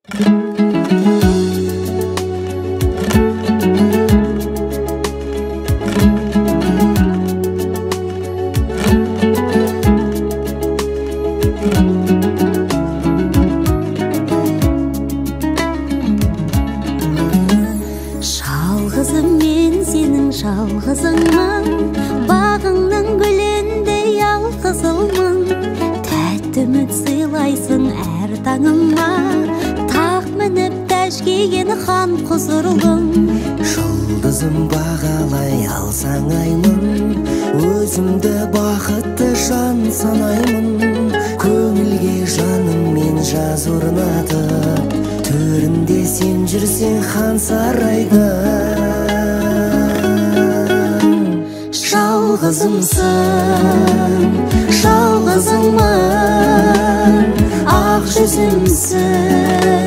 Жалғызым мен сенің жалғызыңмын, бағыңның гүлінде ялғызылмын. Тәтті үміт сыйлайсың әр таңыма, тақ мініп тәж киген хан құзырлым. Жұлдызым бағалай алсаң аймын, өзімді бақытты жан санаймын. Көңілге жаным мен жаз орнатып, төрінде сен жүрсең хан сарайда. Жалғызымсың, жалғызыңмын, ақ жүзімсің.